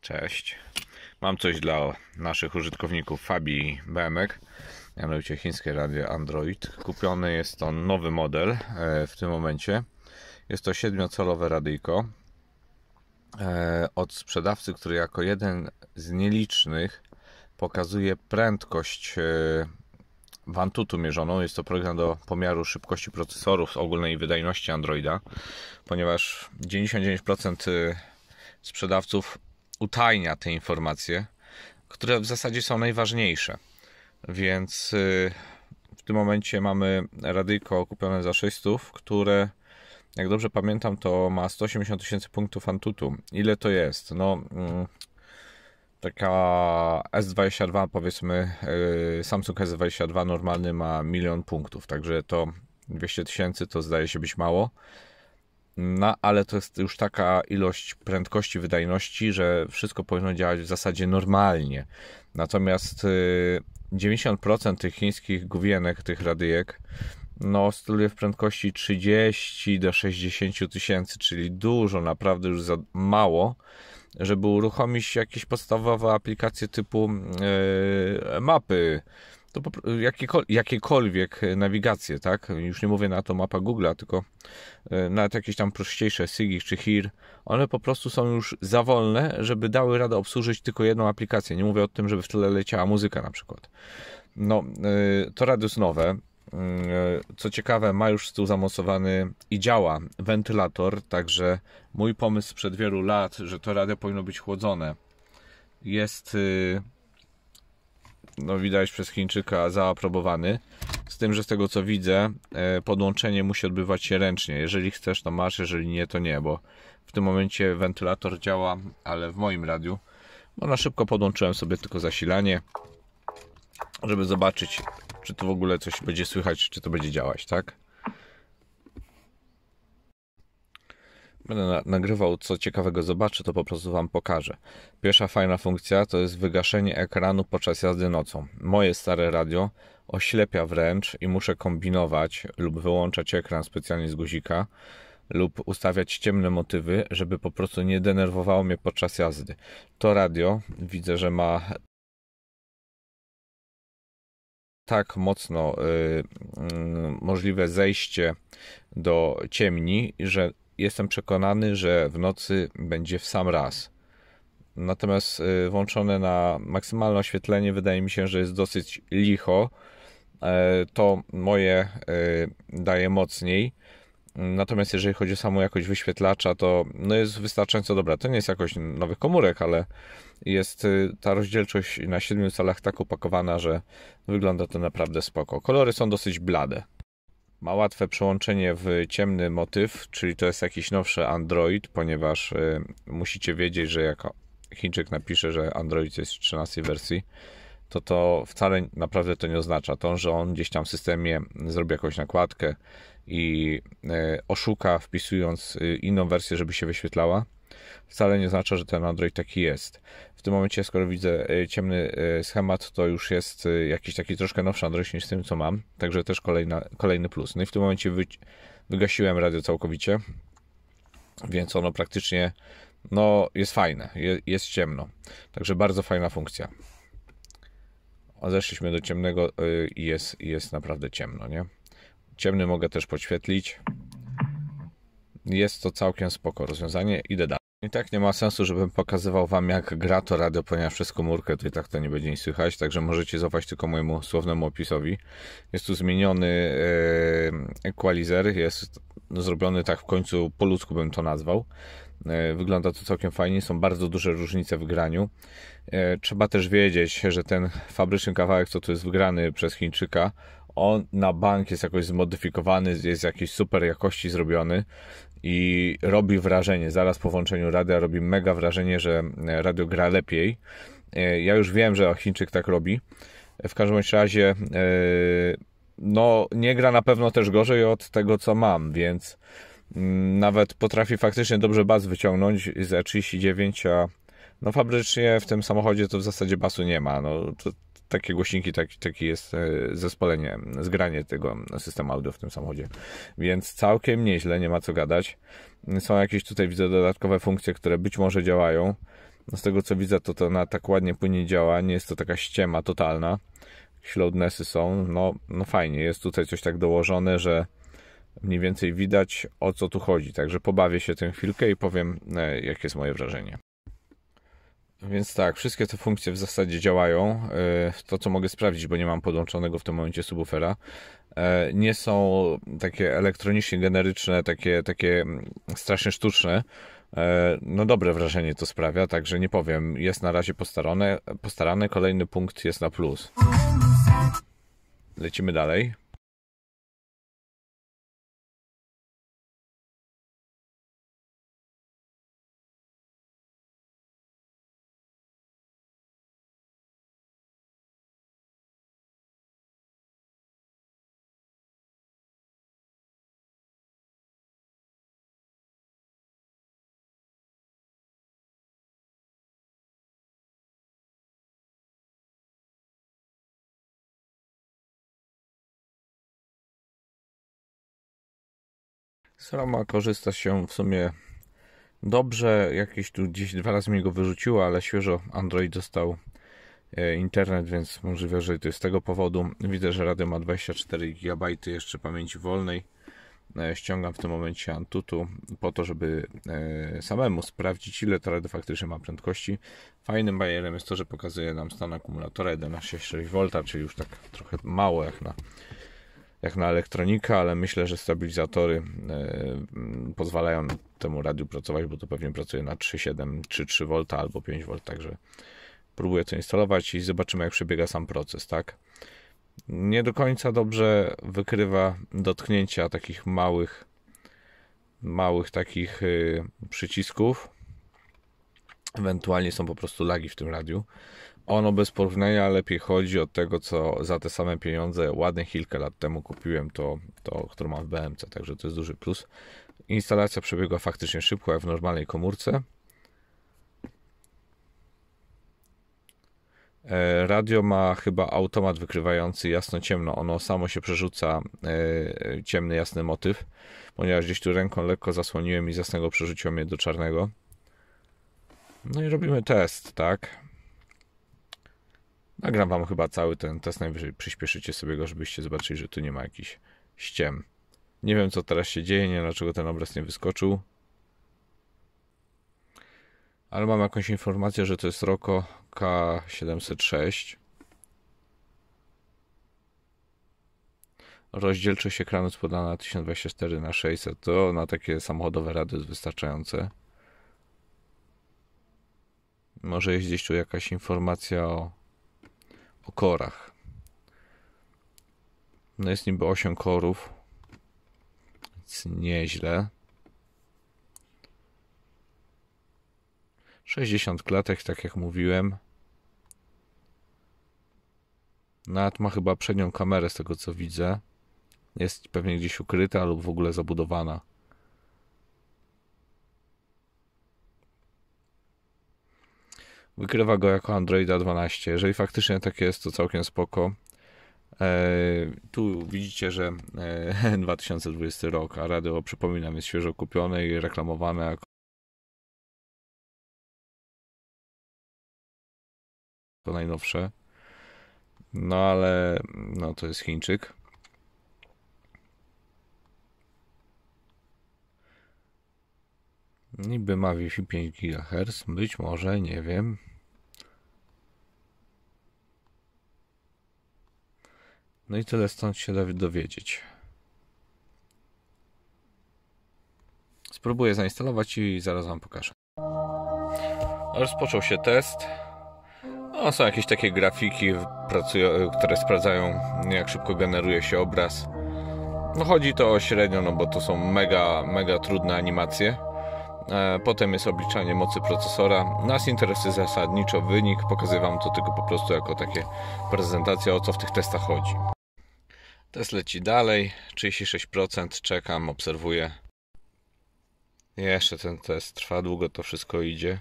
Cześć. Mam coś dla naszych użytkowników Fabii i BMK, mianowicie chińskie radio Android. Kupiony jest to nowy model w tym momencie. Jest to 7-calowe radyjko od sprzedawcy, który jako jeden z nielicznych pokazuje prędkość w Antutu mierzoną. Jest to program do pomiaru szybkości procesorów z ogólnej wydajności Androida, ponieważ 99% sprzedawców utajnia te informacje, które w zasadzie są najważniejsze. Więc w tym momencie mamy radyjko kupione za 600, które, jak dobrze pamiętam, to ma 180 000 punktów Antutu. Ile to jest? No, taka S22, powiedzmy, Samsung S22 normalny ma 1 000 000 punktów, także to 200 000 to zdaje się być mało. No, ale to jest już taka ilość prędkości, wydajności, że wszystko powinno działać w zasadzie normalnie. Natomiast 90% tych chińskich główienek, tych radyjek, no, oscyluje w prędkości 30 do 60 tysięcy, czyli dużo, naprawdę już za mało, żeby uruchomić jakieś podstawowe aplikacje typu mapy, to jakiekolwiek nawigacje, tak? Już nie mówię na to mapa Google'a, tylko nawet jakieś tam prościejsze Sigich czy HERE, one po prostu są już za wolne, żeby dały radę obsłużyć tylko jedną aplikację. Nie mówię o tym, żeby w tle leciała muzyka na przykład. No, to radio jest nowe. Co ciekawe, ma już z tyłu zamocowany i działa wentylator, także mój pomysł sprzed wielu lat, że to radio powinno być chłodzone, jest no, widać przez Chińczyka zaaprobowany, z tym, że z tego co widzę, podłączenie musi odbywać się ręcznie. Jeżeli chcesz, to masz, jeżeli nie, to nie, bo w tym momencie wentylator działa, ale w moim radiu, bo na szybko podłączyłem sobie tylko zasilanie, żeby zobaczyć, czy to w ogóle coś będzie słychać, czy to będzie działać, tak? Będę nagrywał, co ciekawego zobaczę, to po prostu Wam pokażę. Pierwsza fajna funkcja to jest wygaszenie ekranu podczas jazdy nocą. Moje stare radio oślepia wręcz i muszę kombinować lub wyłączać ekran specjalnie z guzika lub ustawiać ciemne motywy, żeby po prostu nie denerwowało mnie podczas jazdy. To radio widzę, że ma tak mocno możliwe zejście do ciemni, że jestem przekonany, że w nocy będzie w sam raz. Natomiast włączone na maksymalne oświetlenie wydaje mi się, że jest dosyć licho. To moje daje mocniej. Natomiast jeżeli chodzi o samą jakość wyświetlacza, to no jest wystarczająco dobra. To nie jest jakość nowych komórek, ale jest ta rozdzielczość na 7 calach tak upakowana, że wygląda to naprawdę spoko. Kolory są dosyć blade. Ma łatwe przełączenie w ciemny motyw, czyli to jest jakiś nowszy Android, ponieważ musicie wiedzieć, że jak Chińczyk napisze, że Android jest w 13 wersji, to wcale naprawdę to nie oznacza to, że on gdzieś tam w systemie zrobi jakąś nakładkę i oszuka, wpisując inną wersję, żeby się wyświetlała. Wcale nie oznacza, że ten Android taki jest. W tym momencie, skoro widzę ciemny schemat, to już jest jakiś taki troszkę nowszy Android niż z tym, co mam. Także też kolejny plus. No i w tym momencie wygasiłem radio całkowicie, więc ono praktycznie no, jest fajne, jest ciemno. Także bardzo fajna funkcja. Odeszliśmy do ciemnego i jest naprawdę ciemno, nie? Ciemny mogę też podświetlić. Jest to całkiem spoko rozwiązanie. Idę dalej. I tak nie ma sensu, żebym pokazywał Wam, jak gra to radio, ponieważ przez komórkę to i tak to nie będzie nic słychać, także możecie zaufać tylko mojemu słownemu opisowi. Jest tu zmieniony equalizer, jest zrobiony tak w końcu po ludzku, bym to nazwał. Wygląda to całkiem fajnie, są bardzo duże różnice w graniu. Trzeba też wiedzieć, że ten fabryczny kawałek, co tu jest wgrany przez Chińczyka, on na bank jest jakoś zmodyfikowany, jest jakiejś super jakości zrobiony i robi wrażenie, zaraz po włączeniu radia robi mega wrażenie, że radio gra lepiej. Ja już wiem, że Chińczyk tak robi. W każdym razie no nie gra na pewno też gorzej od tego, co mam, więc nawet potrafi faktycznie dobrze bas wyciągnąć z E39, a no fabrycznie w tym samochodzie to w zasadzie basu nie ma. No to takie głośniki, taki jest zespolenie, zgranie tego systemu audio w tym samochodzie. Więc całkiem nieźle, nie ma co gadać. Są jakieś tutaj, widzę, dodatkowe funkcje, które być może działają. No z tego co widzę, to na tak ładnie płynnie działa, nie jest to taka ściema totalna. Loudnessy są, no fajnie, jest tutaj coś tak dołożone, że mniej więcej widać, o co tu chodzi. Także pobawię się tę chwilkę i powiem, jakie jest moje wrażenie. Więc tak, wszystkie te funkcje w zasadzie działają. To, co mogę sprawdzić, bo nie mam podłączonego w tym momencie subwoofera, nie są takie elektronicznie generyczne, takie strasznie sztuczne. No dobre wrażenie to sprawia, także nie powiem, jest na razie postarane. Kolejny punkt jest na plus. Lecimy dalej. Z Roma korzysta się w sumie dobrze. Jakieś tu gdzieś 2 razy mi go wyrzuciło, ale świeżo Android dostał internet, więc możliwe, że to jest z tego powodu. Widzę, że radio ma 24 GB jeszcze pamięci wolnej. Ściągam w tym momencie Antutu po to, żeby samemu sprawdzić, ile to radio faktycznie ma prędkości. Fajnym bajerem jest to, że pokazuje nam stan akumulatora 11,6 V, czyli już tak trochę mało jak na elektronikę, ale myślę, że stabilizatory pozwalają temu radiu pracować, bo to pewnie pracuje na 3,7 czy 3 V albo 5 V, także próbuję to instalować i zobaczymy, jak przebiega sam proces, tak? Nie do końca dobrze wykrywa dotknięcia takich małych takich przycisków. Ewentualnie są po prostu lagi w tym radiu. Ono bez porównania lepiej chodzi od tego, co za te same pieniądze ładnych kilka lat temu kupiłem, to które mam w BMC, także to jest duży plus. Instalacja przebiegła faktycznie szybko, jak w normalnej komórce. Radio ma chyba automat wykrywający jasno-ciemno. Ono samo się przerzuca ciemny, jasny motyw, ponieważ gdzieś tu ręką lekko zasłoniłem i z jasnego przerzuciło mnie do czarnego. No i robimy test, tak? Nagram wam chyba cały ten test, najwyżej przyspieszycie sobie go, żebyście zobaczyli, że tu nie ma jakichś ściem. Nie wiem, co teraz się dzieje, nie wiem, dlaczego ten obraz nie wyskoczył. Ale mam jakąś informację, że to jest Roko K706. Rozdzielczość ekranu jest podana 1024x600. To na takie samochodowe radio jest wystarczające. Może jest gdzieś tu jakaś informacja o korach. No jest niby 8 korów. Więc nieźle. 60 klatek, tak jak mówiłem. Nawet ma chyba przednią kamerę z tego co widzę. Jest pewnie gdzieś ukryta lub w ogóle zabudowana. Wykrywa go jako Androida 12. Jeżeli faktycznie tak jest, to całkiem spoko. Tu widzicie, że 2020 rok, a radio, przypominam, jest świeżo kupione i reklamowane jako najnowsze. No ale no to jest Chińczyk. Niby ma Wi-Fi 5 GHz, być może, nie wiem. No i tyle stąd się da dowiedzieć. Spróbuję zainstalować i zaraz wam pokażę. Rozpoczął się test. No, są jakieś takie grafiki, które sprawdzają, jak szybko generuje się obraz. No chodzi to o średnio, no bo to są mega trudne animacje. Potem jest obliczanie mocy procesora. Nas interesuje zasadniczo wynik. Pokazuję wam to tylko po prostu jako takie prezentacja, o co w tych testach chodzi. Test leci dalej. 36%. Czekam, obserwuję. Jeszcze ten test trwa, długo to wszystko idzie.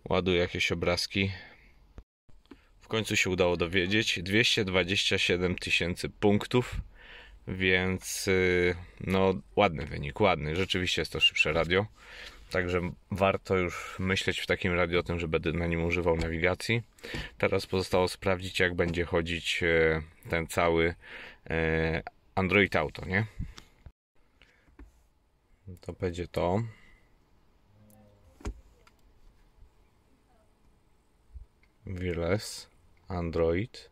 Ładuję jakieś obrazki. W końcu się udało dowiedzieć. 227 000 punktów. Więc no ładny wynik, ładny. Rzeczywiście jest to szybsze radio. Także warto już myśleć w takim razie o tym, że będę na nim używał nawigacji. Teraz pozostało sprawdzić, jak będzie chodzić ten cały Android Auto, nie? To będzie to. Wireless Android.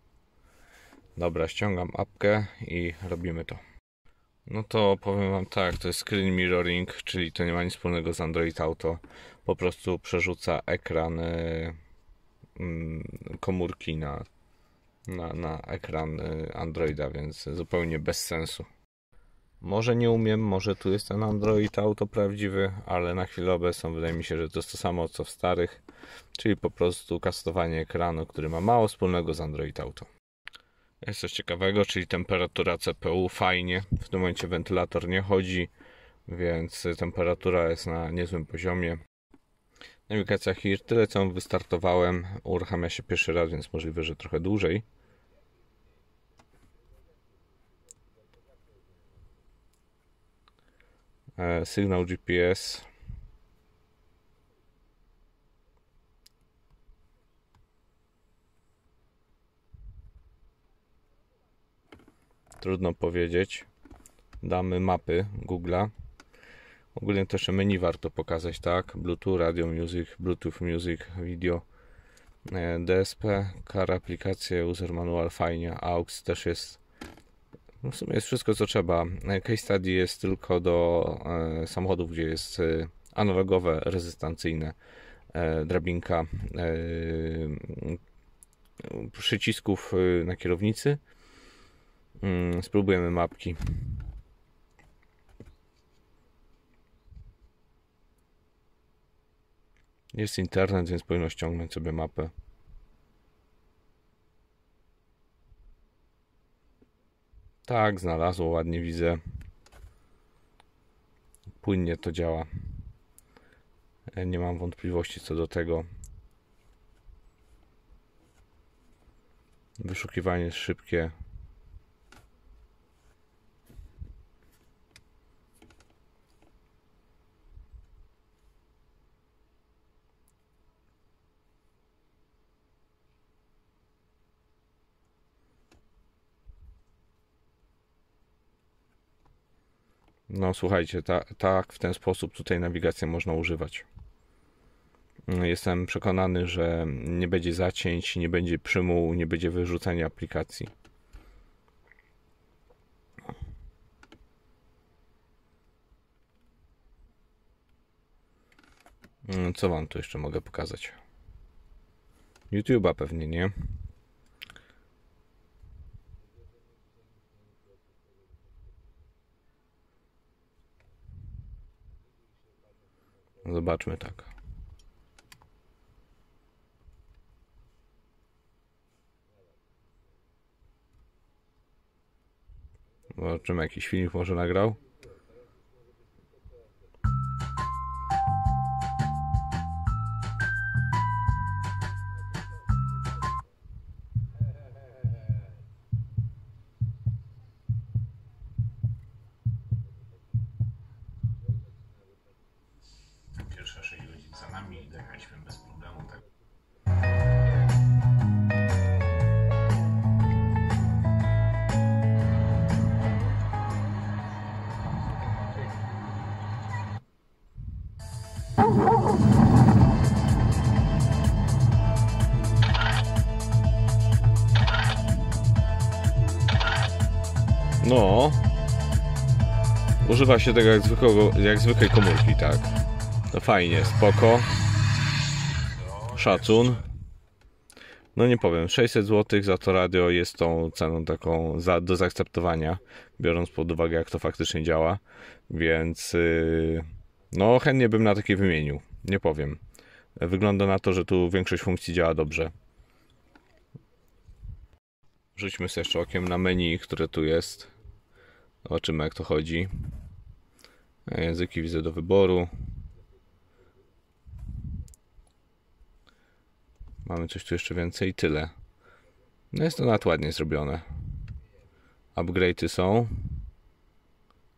Dobra, ściągam apkę i robimy to. No to powiem wam tak, to jest screen mirroring, czyli to nie ma nic wspólnego z Android Auto. Po prostu przerzuca ekran komórki na ekran Androida, więc zupełnie bez sensu. Może nie umiem, może tu jest ten Android Auto prawdziwy, ale na chwilę obecną wydaje mi się, że to jest to samo co w starych, czyli po prostu kastowanie ekranu, który ma mało wspólnego z Android Auto. Jest coś ciekawego, czyli temperatura CPU fajnie, w tym momencie wentylator nie chodzi, więc temperatura jest na niezłym poziomie. Nawigacja HIR, tyle co wystartowałem, uruchamia się pierwszy raz, więc możliwe, że trochę dłużej. Sygnał GPS. Trudno powiedzieć. Damy mapy Google'a. Ogólnie też menu warto pokazać, tak? Bluetooth, Radio Music, Bluetooth Music, Video, DSP, Car aplikacje, User Manual fajnie, AUX też jest. No w sumie jest wszystko co trzeba. Case study jest tylko do samochodów, gdzie jest analogowe, rezystancyjne, drabinka przycisków na kierownicy. Spróbujemy mapki. Jest internet, więc powinno ściągnąć sobie mapę. Tak, znalazło, ładnie widzę. Płynnie to działa. Nie mam wątpliwości co do tego. Wyszukiwanie jest szybkie. No słuchajcie, tak w ten sposób tutaj nawigację można używać. Jestem przekonany, że nie będzie zacięć, nie będzie przymułu, nie będzie wyrzucania aplikacji. Co wam tu jeszcze mogę pokazać? YouTube'a pewnie, nie? Zobaczmy tak. Zobaczymy, jakiś filmik może nagrał. Pierwsze 6 godzin za nami i dojechaliśmy bez problemu. Tak. No, używa się tego jak zwykłej komórki, tak. To fajnie, spoko. Szacun. No nie powiem, 600 zł za to radio jest tą ceną taką do zaakceptowania, biorąc pod uwagę jak to faktycznie działa, więc no chętnie bym na takie wymienił, nie powiem. Wygląda na to, że tu większość funkcji działa dobrze. Rzućmy sobie jeszcze okiem na menu, które tu jest. Zobaczymy jak to chodzi. Języki widzę do wyboru. Mamy coś tu jeszcze więcej i tyle. No jest to nawet ładnie zrobione. Upgrade'y są.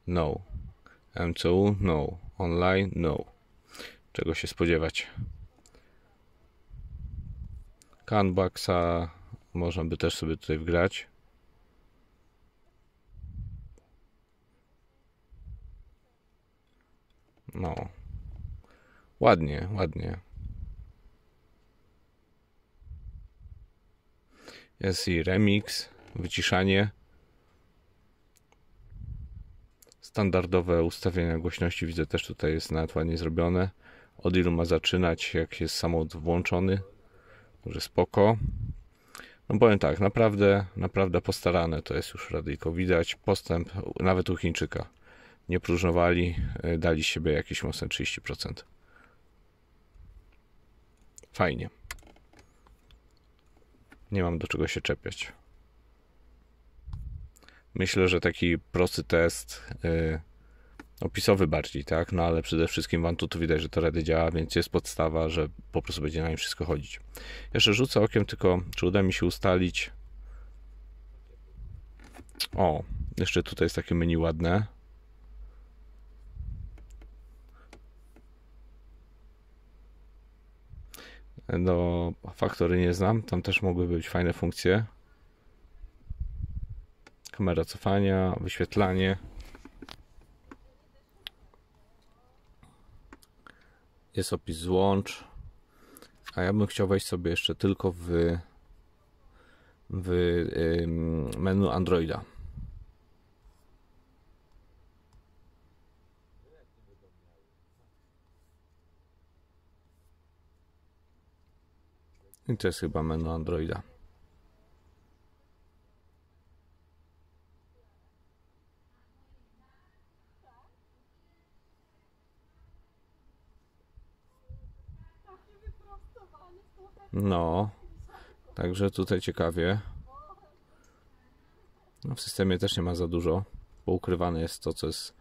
No. MCU? No. Online? No. czego się spodziewać. Canbaxa można by też sobie tutaj wgrać. No, ładnie, ładnie. Jest i remix, wyciszanie. Standardowe ustawienia głośności widzę też tutaj jest nawet ładnie zrobione. Od ilu ma zaczynać, jak jest samochód włączony. Może spoko. No powiem tak, naprawdę postarane to jest już radyjko. Widać postęp nawet u Chińczyka. Nie próżnowali, dali siebie jakieś mocne 30%. Fajnie. Nie mam do czego się czepiać. Myślę, że taki prosty test opisowy bardziej, tak? No ale przede wszystkim w Antutu widać, że to Ready działa, więc jest podstawa, że po prostu będzie na nim wszystko chodzić. Jeszcze rzucę okiem tylko, czy uda mi się ustalić. O, jeszcze tutaj jest takie menu ładne. Do Factory nie znam, tam też mogły być fajne funkcje. Kamera cofania, wyświetlanie. Jest opis złącz. A ja bym chciał wejść sobie jeszcze tylko w menu Androida. I to jest chyba menu Androida. No, także tutaj ciekawie. No, w systemie też nie ma za dużo. Poukrywane jest to, co jest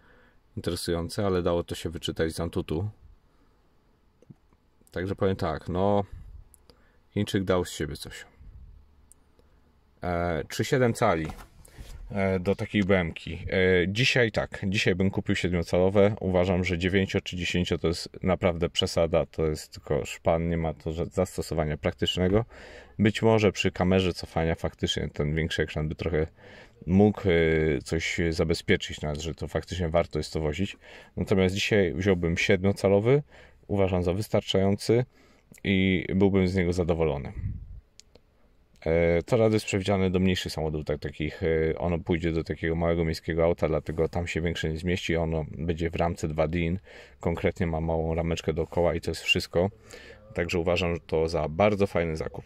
interesujące, ale dało to się wyczytać z Antutu. Także powiem tak, no Chińczyk dał z siebie coś. 3,7 cali do takiej BM-ki. Dzisiaj bym kupił 7-calowe. Uważam, że 9 czy 10 to jest naprawdę przesada. To jest tylko szpan, nie ma to zastosowania praktycznego. Być może przy kamerze cofania faktycznie ten większy ekran by trochę mógł coś zabezpieczyć nas, że to faktycznie warto jest to wozić. Natomiast dzisiaj wziąłbym 7-calowy. Uważam za wystarczający i byłbym z niego zadowolony. To rady jest przewidziane do mniejszych samochodów, takich. Ono pójdzie do takiego małego miejskiego auta, dlatego tam się większe nie zmieści. Ono będzie w ramce 2DIN, konkretnie ma małą rameczkę dookoła i to jest wszystko. Także uważam, że to za bardzo fajny zakup.